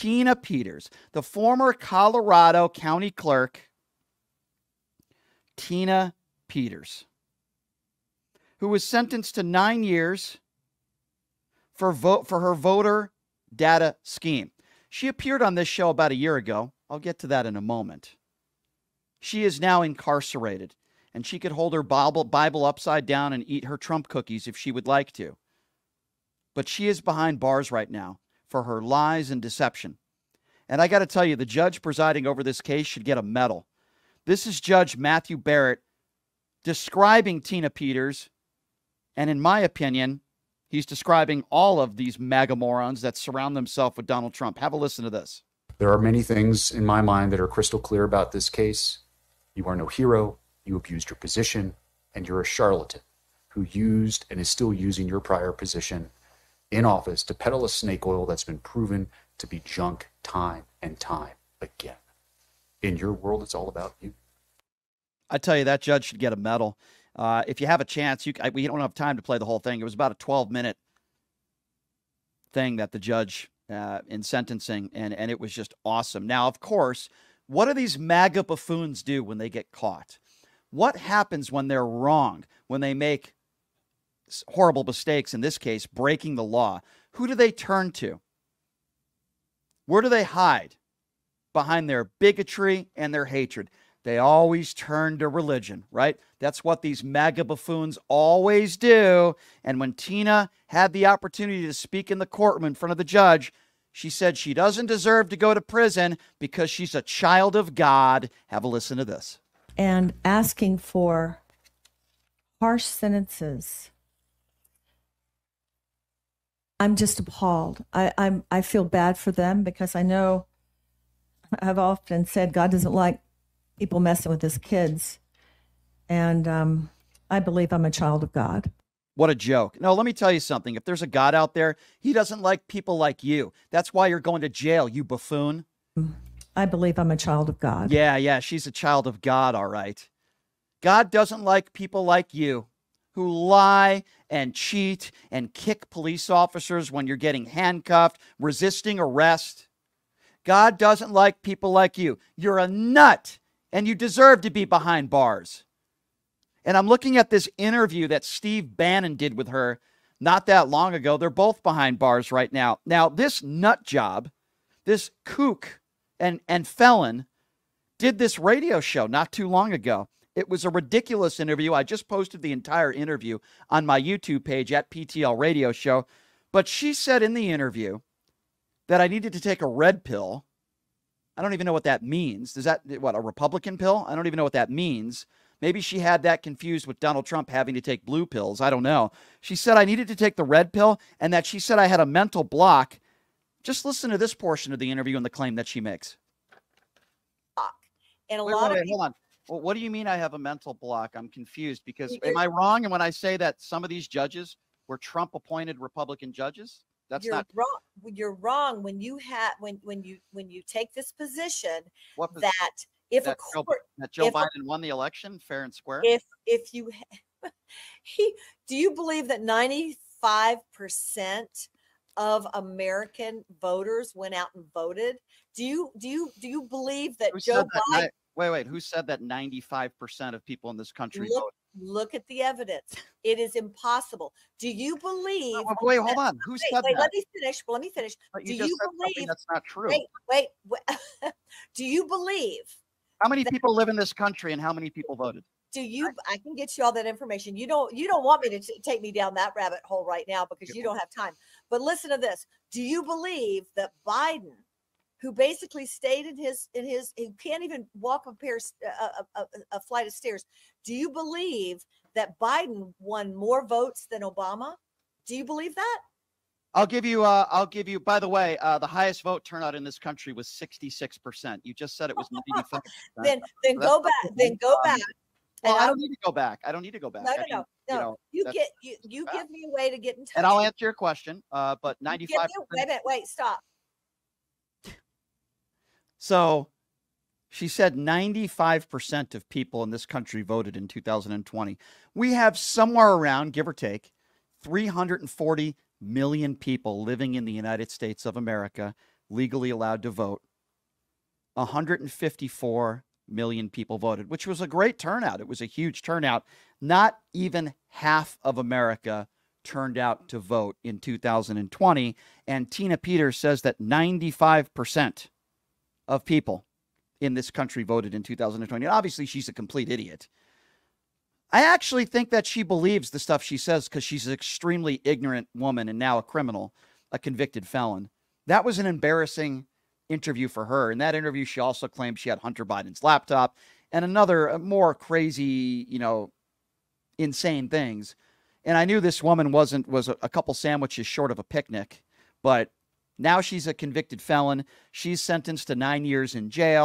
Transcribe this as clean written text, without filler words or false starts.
Tina Peters, the former Colorado County Clerk, Tina Peters, who was sentenced to 9 years for her voter data scheme. She appeared on this show about a year ago. I'll get to that in a moment. She is now incarcerated, and she could hold her Bible upside down and eat her Trump cookies if she would like to. But she is behind bars right now for her lies and deception. And I got to tell you, the judge presiding over this case should get a medal. This is Judge Matthew Barrett describing Tina Peters, and in my opinion, he's describing all of these MAGA morons that surround themselves with Donald Trump. Have a listen to this. There are many things in my mind that are crystal clear about this case. You are no hero, you abused your position, and you're a charlatan who used and is still using your prior position in office to peddle a snake oil that's been proven to be junk time and time again. In your world, it's all about you. I tell you, that judge should get a medal. If you have a chance, we don't have time to play the whole thing. It was about a 12-minute thing that the judge in sentencing, and it was just awesome. Now, of course, what do these MAGA buffoons do when they get caught? What happens when they're wrong, when they make horrible mistakes, in this case, breaking the law? Who do they turn to? Where do they hide? Behind their bigotry and their hatred. They always turn to religion, right? That's what these MAGA buffoons always do. And when Tina had the opportunity to speak in the courtroom in front of the judge, she said she doesn't deserve to go to prison because she's a child of God. Have a listen to this. And asking for harsh sentences. I'm just appalled. I feel bad for them because I know I've often said God doesn't like people messing with his kids. And I believe I'm a child of God. What a joke. No, let me tell you something. If there's a God out there, he doesn't like people like you. That's why you're going to jail, you buffoon. I believe I'm a child of God. Yeah, she's a child of God, all right. God doesn't like people like you who lie and cheat and kick police officers when you're getting handcuffed, resisting arrest. God doesn't like people like you. You're a nut, and you deserve to be behind bars. And I'm looking at this interview that Steve Bannon did with her not that long ago. They're both behind bars right now. Now, this nut job, this kook and felon, did this radio show not too long ago. It was a ridiculous interview. I just posted the entire interview on my YouTube page at PTL Radio Show. But she said in the interview that I needed to take a red pill. I don't even know what that means. Is that, what, a Republican pill? I don't even know what that means. Maybe she had that confused with Donald Trump having to take blue pills. I don't know. She said I needed to take the red pill and that she said I had a mental block. Just listen to this portion of the interview and the claim that she makes. And Hold on. Well, what do you mean I have a mental block? I'm confused because am I wrong? And when I say that some of these judges were Trump appointed Republican judges? That's you're not wrong. You're wrong when you have when you take this position that if a court that Joe Biden won the election fair and square. If you do you believe that 95% of American voters went out and voted? Do you believe that Joe Biden? Wait. Who said that 95% of people in this country voted? Look at the evidence. It is impossible. Do you believe? Wait, hold on. Who said that? Let me finish. But Do you believe that's not true? Wait. Do you believe? How many people live in this country and how many people voted? I can get you all that information. You don't want me to take me down that rabbit hole right now because you don't have time. But listen to this. Do you believe that Biden, who basically stayed in his he can't even walk a flight of stairs. Do you believe that Biden won more votes than Obama? Do you believe that? I'll give you, by the way, the highest vote turnout in this country was 66%. You just said it was 95%. Then go back. Well, I don't need to go back. No. You give me a way to get in touch. And I'll answer your question. But 95%. Wait, stop. So she said 95% of people in this country voted in 2020. We have somewhere around, give or take, 340 million people living in the United States of America, legally allowed to vote. 154 million people voted, which was a great turnout. It was a huge turnout. Not even half of America turned out to vote in 2020. And Tina Peters says that 95% of people in this country voted in 2020. And obviously, she's a complete idiot. I actually think that she believes the stuff she says because she's an extremely ignorant woman and now a criminal, a convicted felon. That was an embarrassing interview for her. In that interview, she also claimed she had Hunter Biden's laptop and another more crazy, insane things. And I knew this woman was a couple sandwiches short of a picnic, but now she's a convicted felon. She's sentenced to 9 years in jail.